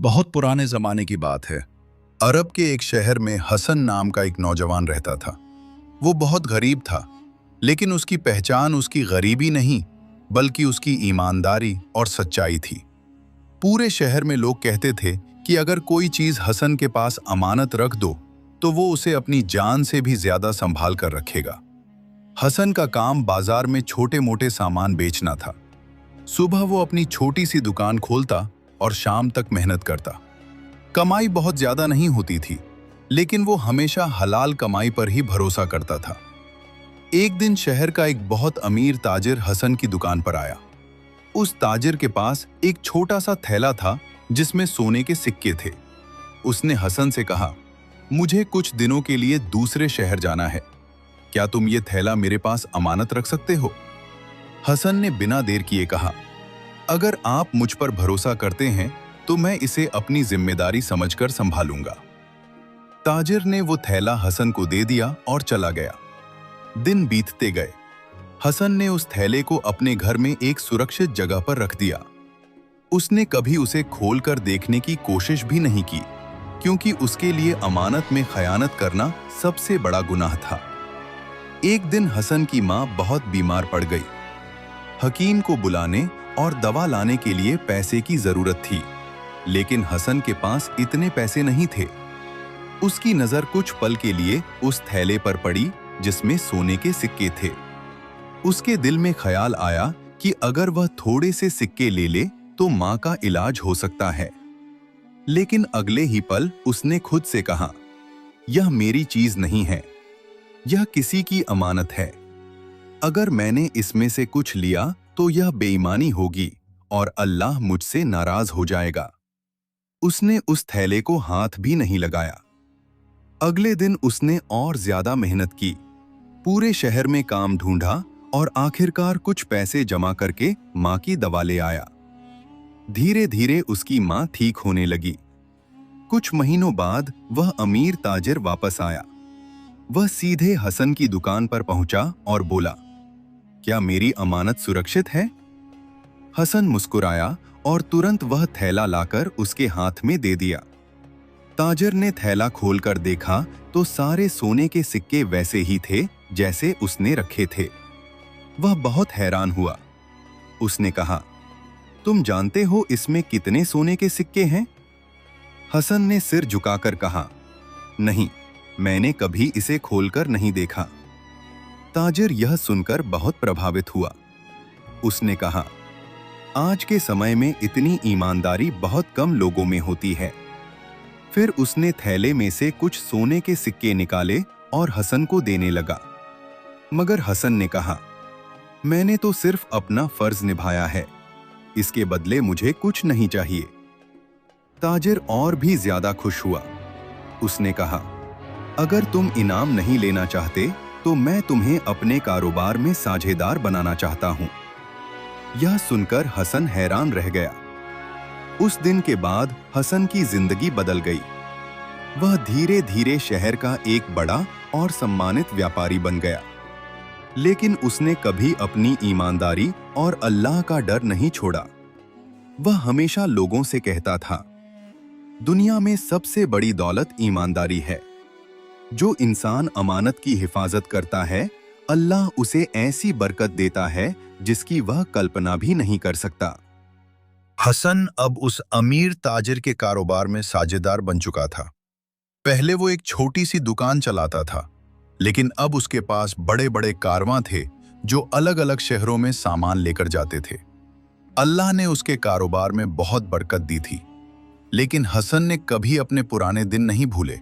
बहुत पुराने ज़माने की बात है। अरब के एक शहर में हसन नाम का एक नौजवान रहता था। वो बहुत गरीब था, लेकिन उसकी पहचान उसकी गरीबी नहीं, बल्कि उसकी ईमानदारी और सच्चाई थी। पूरे शहर में लोग कहते थे कि अगर कोई चीज़ हसन के पास अमानत रख दो, तो वो उसे अपनी जान से भी ज़्यादा संभाल कर रखेगा। हसन का काम बाजार में छोटे मोटे सामान बेचना था। सुबह वो अपनी छोटी सी दुकान खोलता और शाम तक मेहनत करता। कमाई बहुत ज्यादा नहीं होती थी, लेकिन वो हमेशा हलाल कमाई पर ही भरोसा करता था। एक दिन शहर का एक बहुत अमीर ताजिर हसन की दुकान पर आया। उस ताजिर के पास एक छोटा सा थैला था जिसमें सोने के सिक्के थे। उसने हसन से कहा, मुझे कुछ दिनों के लिए दूसरे शहर जाना है, क्या तुम ये थैला मेरे पास अमानत रख सकते हो? हसन ने बिना देर किए कहा, अगर आप मुझ पर भरोसा करते हैं तो मैं इसे अपनी जिम्मेदारी समझकर संभालूंगा। ताजिर ने वो थैला हसन को दे दिया और चला गया। दिन बीतते गए। हसन ने उस थैले को अपने घर में एक सुरक्षित जगह पर रख दिया। उसने कभी उसे खोलकर देखने की कोशिश भी नहीं की, क्योंकि उसके लिए अमानत में खयानत करना सबसे बड़ा गुनाह था। एक दिन हसन की मां बहुत बीमार पड़ गई। हकीम को बुलाने और दवा लाने के लिए पैसे की जरूरत थी, लेकिन हसन के पास इतने पैसे नहीं थे। उसकी नजर कुछ पल के लिए उस थैले पर पड़ी जिसमें सोने के सिक्के थे। उसके दिल में ख्याल आया कि अगर वह थोड़े से सिक्के ले ले तो मां का इलाज हो सकता है। लेकिन अगले ही पल उसने खुद से कहा, यह मेरी चीज नहीं है, यह किसी की अमानत है। अगर मैंने इसमें से कुछ लिया तो यह बेईमानी होगी और अल्लाह मुझसे नाराज हो जाएगा। उसने उस थैले को हाथ भी नहीं लगाया। अगले दिन उसने और ज्यादा मेहनत की, पूरे शहर में काम ढूंढा और आखिरकार कुछ पैसे जमा करके मां की दवा ले आया। धीरे धीरे उसकी मां ठीक होने लगी। कुछ महीनों बाद वह अमीर ताजिर वापस आया। वह सीधे हसन की दुकान पर पहुंचा और बोला, क्या मेरी अमानत सुरक्षित है? हसन मुस्कुराया और तुरंत वह थैला लाकर उसके हाथ में दे दिया। ताजिर ने थैला खोलकर देखा तो सारे सोने के सिक्के वैसे ही थे जैसे उसने रखे थे। वह बहुत हैरान हुआ। उसने कहा, तुम जानते हो इसमें कितने सोने के सिक्के हैं? हसन ने सिर झुकाकर कहा, नहीं, मैंने कभी इसे खोलकर नहीं देखा। ताजिर यह सुनकर बहुत प्रभावित हुआ। उसने कहा, आज के समय में इतनी ईमानदारी बहुत कम लोगों में होती है। फिर उसने थैले में से कुछ सोने के सिक्के निकाले और हसन को देने लगा। मगर हसन ने कहा, मैंने तो सिर्फ अपना फर्ज निभाया है, इसके बदले मुझे कुछ नहीं चाहिए। ताजिर और भी ज्यादा खुश हुआ। उसने कहा, अगर तुम इनाम नहीं लेना चाहते तो मैं तुम्हें अपने कारोबार में साझेदार बनाना चाहता हूं। यह सुनकर हसन हैरान रह गया। उस दिन के बाद हसन की जिंदगी बदल गई। वह धीरे धीरे शहर का एक बड़ा और सम्मानित व्यापारी बन गया। लेकिन उसने कभी अपनी ईमानदारी और अल्लाह का डर नहीं छोड़ा। वह हमेशा लोगों से कहता था, दुनिया में सबसे बड़ी दौलत ईमानदारी है। जो इंसान अमानत की हिफाजत करता है, अल्लाह उसे ऐसी बरकत देता है जिसकी वह कल्पना भी नहीं कर सकता। हसन अब उस अमीर ताजिर के कारोबार में साझेदार बन चुका था। पहले वो एक छोटी सी दुकान चलाता था, लेकिन अब उसके पास बड़े बड़े कारवां थे जो अलग अलग शहरों में सामान लेकर जाते थे। अल्लाह ने उसके कारोबार में बहुत बरकत दी थी, लेकिन हसन ने कभी अपने पुराने दिन नहीं भूले।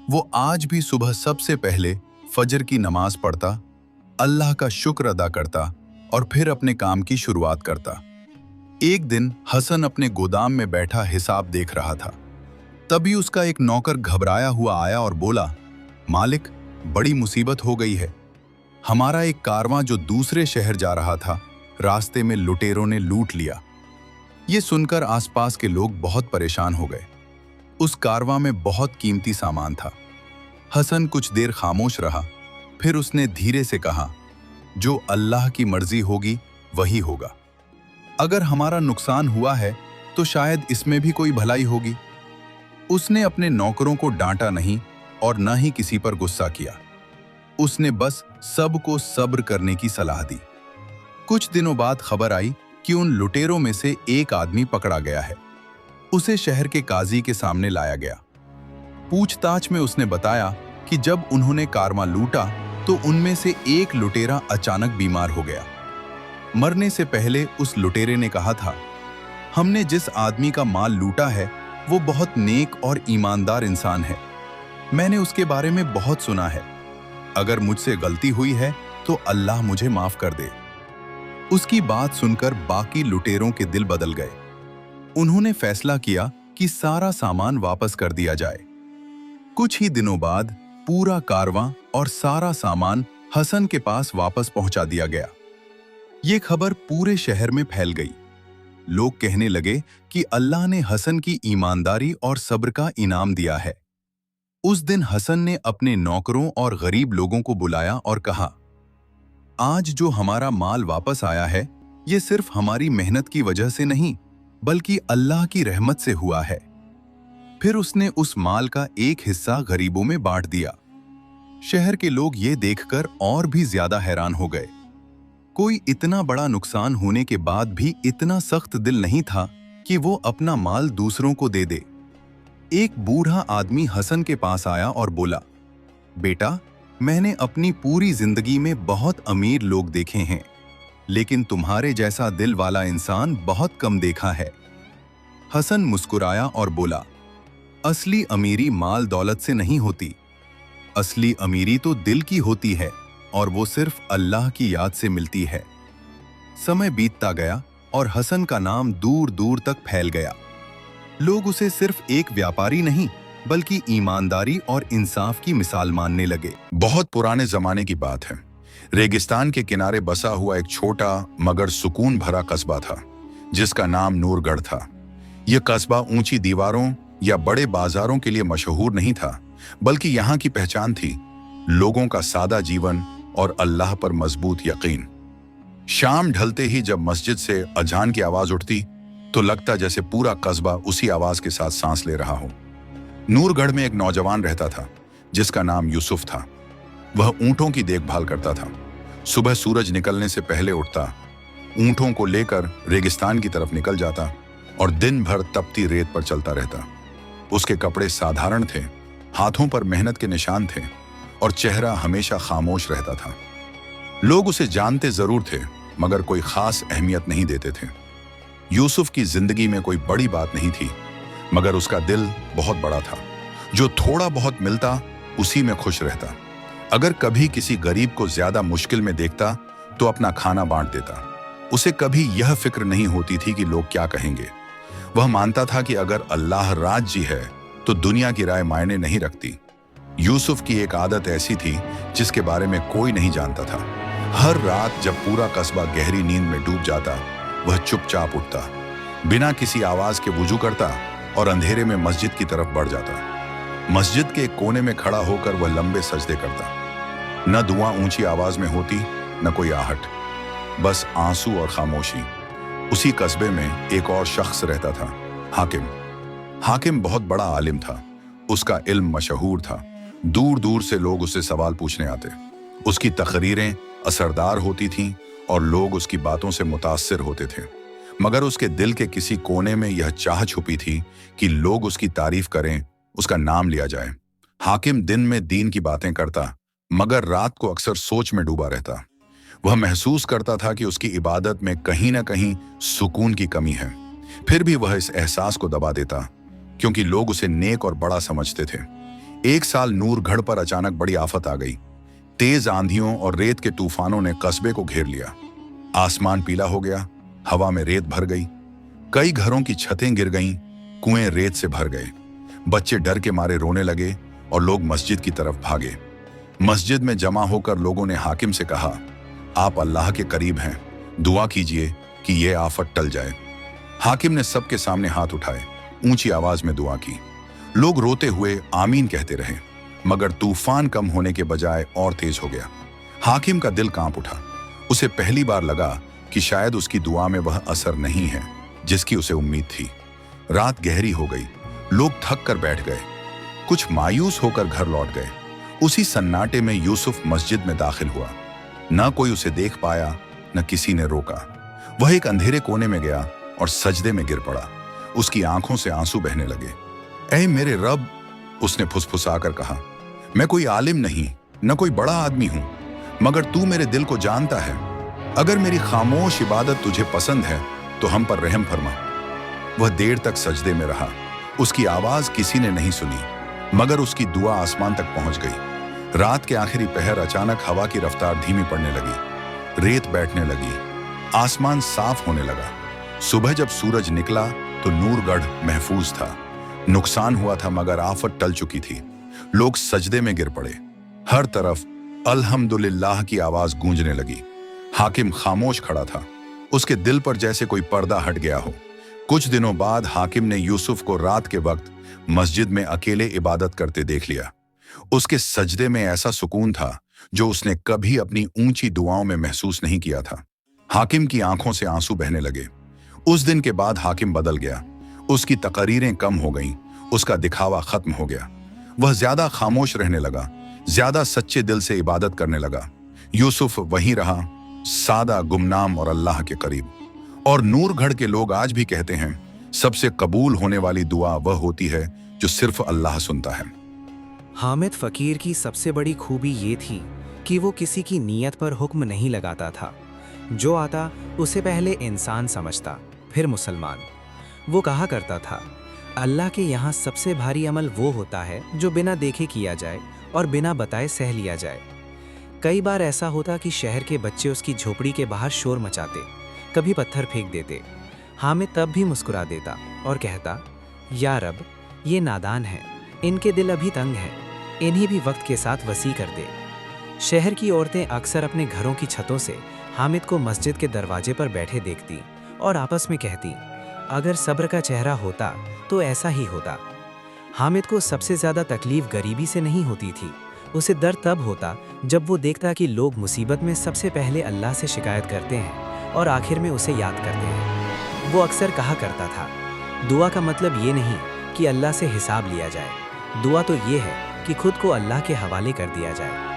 वो आज भी सुबह सबसे पहले फजर की नमाज पढ़ता, अल्लाह का शुक्र अदा करता और फिर अपने काम की शुरुआत करता। एक दिन हसन अपने गोदाम में बैठा हिसाब देख रहा था। तभी उसका एक नौकर घबराया हुआ आया और बोला, मालिक, बड़ी मुसीबत हो गई है। हमारा एक कारवां जो दूसरे शहर जा रहा था, रास्ते में लुटेरों ने लूट लिया। ये सुनकर आसपास के लोग बहुत परेशान हो गए। उस कारवां में बहुत कीमती सामान था। हसन कुछ देर खामोश रहा, फिर उसने धीरे से कहा, जो अल्लाह की मर्जी होगी वही होगा। अगर हमारा नुकसान हुआ है तो शायद इसमें भी कोई भलाई होगी। उसने अपने नौकरों को डांटा नहीं और न ही किसी पर गुस्सा किया। उसने बस सबको सब्र करने की सलाह दी। कुछ दिनों बाद खबर आई कि उन लुटेरों में से एक आदमी पकड़ा गया है। उसे शहर के काजी के सामने लाया गया। पूछताछ में उसने बताया कि जब उन्होंने कारवां लूटा तो उनमें से एक लुटेरा अचानक बीमार हो गया। मरने से पहले उस लुटेरे ने कहा था, हमने जिस आदमी का माल लूटा है वो बहुत नेक और ईमानदार इंसान है। मैंने उसके बारे में बहुत सुना है। अगर मुझसे गलती हुई है तो अल्लाह मुझे माफ कर दे। उसकी बात सुनकर बाकी लुटेरों के दिल बदल गए। उन्होंने फैसला किया कि सारा सामान वापस कर दिया जाए। कुछ ही दिनों बाद पूरा कारवां और सारा सामान हसन के पास वापस पहुंचा दिया गया। ये खबर पूरे शहर में फैल गई। लोग कहने लगे कि अल्लाह ने हसन की ईमानदारी और सब्र का इनाम दिया है। उस दिन हसन ने अपने नौकरों और गरीब लोगों को बुलाया और कहा, आज जो हमारा माल वापस आया है ये सिर्फ हमारी मेहनत की वजह से नहीं बल्कि अल्लाह की रहमत से हुआ है। फिर उसने उस माल का एक हिस्सा गरीबों में बांट दिया। शहर के लोग ये देखकर और भी ज्यादा हैरान हो गए। कोई इतना बड़ा नुकसान होने के बाद भी इतना सख्त दिल नहीं था कि वो अपना माल दूसरों को दे दे। एक बूढ़ा आदमी हसन के पास आया और बोला, बेटा, मैंने अपनी पूरी जिंदगी में बहुत अमीर लोग देखे हैं, लेकिन तुम्हारे जैसा दिल वाला इंसान बहुत कम देखा है। हसन मुस्कुराया और बोला, असली अमीरी माल दौलत से नहीं होती। असली अमीरी तो दिल की होती है और वो सिर्फ अल्लाह की याद से मिलती है। समय बीतता गया और हसन का नाम दूर दूर तक फैल गया। लोग उसे सिर्फ एक व्यापारी नहीं बल्कि ईमानदारी और इंसाफ की मिसाल मानने लगे। बहुत पुराने जमाने की बात है। रेगिस्तान के किनारे बसा हुआ एक छोटा मगर सुकून भरा कस्बा था जिसका नाम नूरगढ़ था। यह कस्बा ऊंची दीवारों या बड़े बाजारों के लिए मशहूर नहीं था, बल्कि यहाँ की पहचान थी लोगों का सादा जीवन और अल्लाह पर मजबूत यकीन। शाम ढलते ही जब मस्जिद से अजान की आवाज उठती तो लगता जैसे पूरा कस्बा उसी आवाज के साथ सांस ले रहा हो। नूरगढ़ में एक नौजवान रहता था जिसका नाम यूसुफ था। वह ऊंटों की देखभाल करता था। सुबह सूरज निकलने से पहले उठता, ऊंटों को लेकर रेगिस्तान की तरफ निकल जाता और दिन भर तपती रेत पर चलता रहता। उसके कपड़े साधारण थे, हाथों पर मेहनत के निशान थे और चेहरा हमेशा खामोश रहता था। लोग उसे जानते जरूर थे मगर कोई खास अहमियत नहीं देते थे। यूसुफ की जिंदगी में कोई बड़ी बात नहीं थी मगर उसका दिल बहुत बड़ा था। जो थोड़ा बहुत मिलता उसी में खुश रहता। अगर कभी किसी गरीब को ज्यादा मुश्किल में देखता तो अपना खाना बांट देता। उसे कभी यह फिक्र नहीं होती थी कि लोग क्या कहेंगे। वह मानता था कि अगर अल्लाह राजी है तो दुनिया की राय मायने नहीं रखती। यूसुफ की एक आदत ऐसी थी जिसके बारे में कोई नहीं जानता था। हर रात जब पूरा कस्बा गहरी नींद में डूब जाता, वह चुपचाप उठता, बिना किसी आवाज के वुजू करता और अंधेरे में मस्जिद की तरफ बढ़ जाता। मस्जिद के एक कोने में खड़ा होकर वह लंबे सजदे करता। न दुआ ऊंची आवाज में होती, न कोई आहट, बस आंसू और खामोशी। उसी कस्बे में एक और शख्स रहता था, हाकिम। हाकिम बहुत बड़ा आलिम था। उसका इल्म मशहूर था। दूर दूर से लोग उससे सवाल पूछने आते। उसकी तकरीरें असरदार होती थीं और लोग उसकी बातों से मुतासिर होते थे। मगर उसके दिल के किसी कोने में यह चाह छुपी थी कि लोग उसकी तारीफ करें, उसका नाम लिया जाए। हाकिम दिन में दीन की बातें करता मगर रात को अक्सर सोच में डूबा रहता। वह महसूस करता था कि उसकी इबादत में कहीं ना कहीं सुकून की कमी है। फिर भी वह इस एहसास को दबा देता क्योंकि लोग उसे नेक और बड़ा समझते थे। एक साल नूरगढ़ पर अचानक बड़ी आफत आ गई। तेज आंधियों और रेत के तूफानों ने कस्बे को घेर लिया। आसमान पीला हो गया, हवा में रेत भर गई, कई घरों की छतें गिर गईं, कुएं रेत से भर गए। बच्चे डर के मारे रोने लगे और लोग मस्जिद की तरफ भागे। मस्जिद में जमा होकर लोगों ने हाकिम से कहा, आप अल्लाह के करीब हैं, दुआ कीजिए कि यह आफत टल जाए। हाकिम ने सबके सामने हाथ उठाए, ऊंची आवाज में दुआ की। लोग रोते हुए आमीन कहते रहे मगर तूफान कम होने के बजाय और तेज हो गया। हाकिम का दिल कांप उठा। उसे पहली बार लगा कि शायद उसकी दुआ में वह असर नहीं है जिसकी उसे उम्मीद थी। रात गहरी हो गई, लोग थक कर बैठ गए, कुछ मायूस होकर घर लौट गए। उसी सन्नाटे में यूसुफ मस्जिद में दाखिल हुआ। ना कोई उसे देख पाया, न किसी ने रोका। वह एक अंधेरे कोने में गया और सजदे में गिर पड़ा। उसकी आंखों से आंसू बहने लगे। ऐ मेरे रब, उसने फुसफुसाकर कहा, मैं कोई आलिम नहीं, न कोई बड़ा आदमी हूं, मगर तू मेरे दिल को जानता है। अगर मेरी खामोश इबादत तुझे पसंद है तो हम पर रहम फरमा। वह देर तक सजदे में रहा। उसकी आवाज किसी ने नहीं सुनी, मगर उसकी दुआ आसमान तक पहुंच गई। रात के आखिरी पहर अचानक हवा की रफ्तार धीमी पड़ने लगी, रेत बैठने लगी, आसमान साफ होने लगा। सुबह जब सूरज निकला तो नूरगढ़ महफूज था। नुकसान हुआ था मगर आफत टल चुकी थी। लोग सजदे में गिर पड़े। हर तरफ अल्हम्दुलिल्लाह की आवाज गूंजने लगी। हाकिम खामोश खड़ा था। उसके दिल पर जैसे कोई पर्दा हट गया हो। कुछ दिनों बाद हाकिम ने यूसुफ को रात के वक्त मस्जिद में अकेले इबादत करते देख लिया। उसके सजदे में ऐसा सुकून था जो उसने कभी अपनी ऊंची दुआओं में महसूस नहीं किया था। हाकिम की आंखों से आंसू बहने लगे। उस दिन के बाद हाकिम बदल गया। उसकी तकरीरें कम हो गईं, उसका दिखावा खत्म हो गया। वह ज्यादा खामोश रहने लगा, ज्यादा सच्चे दिल से इबादत करने लगा। यूसुफ वहीं रहा, सादा, गुमनाम और अल्लाह के करीब। और नूरगढ़ के लोग आज भी कहते हैं, सबसे कबूल होने वाली दुआ वह होती है जो सिर्फ अल्लाह सुनता है। हामिद फकीर की सबसे बड़ी खूबी ये थी कि वो किसी की नीयत पर हुक्म नहीं लगाता था। जो आता उसे पहले इंसान समझता, फिर मुसलमान। वो कहा करता था, अल्लाह के यहाँ सबसे भारी अमल वो होता है जो बिना देखे किया जाए और बिना बताए सह लिया जाए। कई बार ऐसा होता कि शहर के बच्चे उसकी झोपड़ी के बाहर शोर मचाते, कभी पत्थर फेंक देते। हामिद तब भी मुस्कुरा देता और कहता, या रब, ये नादान हैं, इनके दिल अभी तंग हैं, इन्हीं भी वक्त के साथ वसी कर दे। शहर की औरतें अक्सर अपने घरों की छतों से हामिद को मस्जिद के दरवाजे पर बैठे देखती और आपस में कहती, अगर सब्र का चेहरा होता तो ऐसा ही होता। हामिद को सबसे ज़्यादा तकलीफ गरीबी से नहीं होती थी। उसे दर्द तब होता जब वो देखता कि लोग मुसीबत में सबसे पहले अल्लाह से शिकायत करते हैं और आखिर में उसे याद करते हैं। वो अक्सर कहा करता था, दुआ का मतलब ये नहीं कि अल्लाह से हिसाब लिया जाए, दुआ तो ये है कि खुद को अल्लाह के हवाले कर दिया जाए।